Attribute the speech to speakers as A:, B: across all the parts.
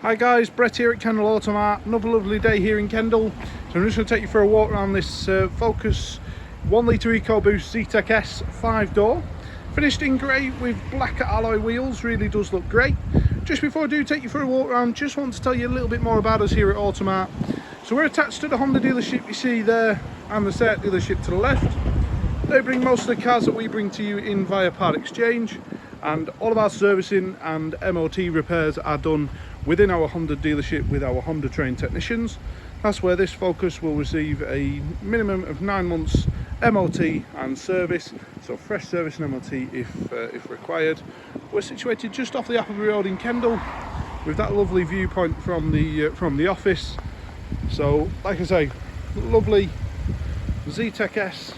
A: Hi guys, Brett here at Kendal Automart. Another lovely day here in Kendal. So I'm just going to take you for a walk around this Focus 1 litre EcoBoost Zetec S 5-door. Finished in grey with black alloy wheels, really does look great. Just before I do take you for a walk around, just want to tell you a little bit more about us here at Automart. So we're attached to the Honda dealership you see there and the Zetec dealership to the left. They bring most of the cars that we bring to you in via part exchange, and all of our servicing and MOT repairs are done within our Honda dealership with our Honda trained technicians. That's where this Focus will receive a minimum of 9 months MOT and service, so fresh service and MOT if required. We're situated just off the Appleby Road in Kendal, with that lovely viewpoint from the office. So, like I say, lovely Zetec S.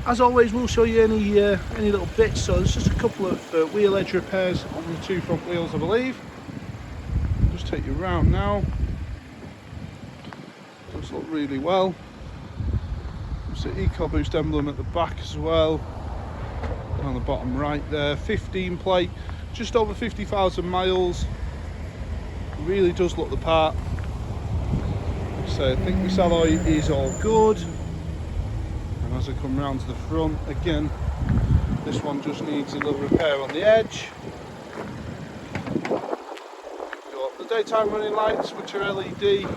A: As always, we'll show you any little bits. So there's just a couple of wheel edge repairs on the two front wheels, I believe. Just take you around now. Does look really well. There's the EcoBoost emblem at the back as well. On the bottom right there, 15 plate, just over 50,000 miles. Really does look the part. So I think this alloy is all good. And as I come round to the front, again, this one just needs a little repair on the edge. Got the daytime running lights, which are LED. You see the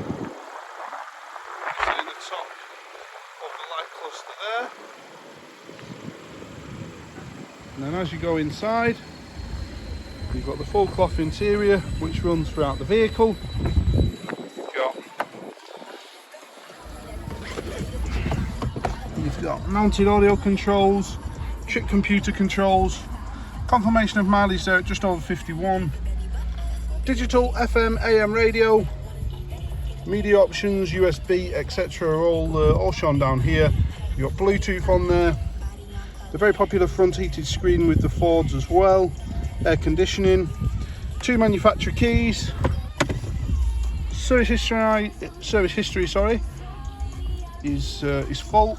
A: top of the light cluster there. And then as you go inside, you've got the full cloth interior, which runs throughout the vehicle. You've got mounted audio controls, chip computer controls, confirmation of mileage there at just over 51, digital FM AM radio, media options, USB, etc. are all shown down here. You've got Bluetooth on there, the very popular front heated screen with the Fords as well, air conditioning, 2 manufacturer keys, service history is full.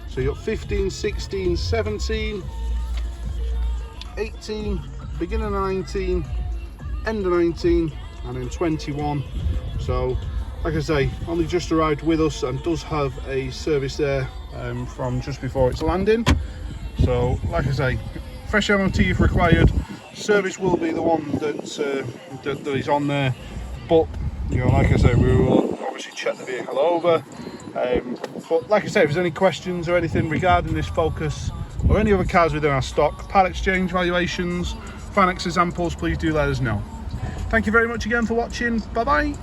A: So you've got 15, 16, 17, 18, beginning of 19, end of 19, and then 21. So, like I say, only just arrived with us and does have a service there from just before its landing. So, like I say, fresh MOT if required. Service will be the one that is on there. But, you know, like I say, we will obviously check the vehicle over. But like I say, if there's any questions or anything regarding this Focus or any other cars within our stock, part exchange valuations, finance examples, please do let us know. Thank you very much again for watching. Bye bye.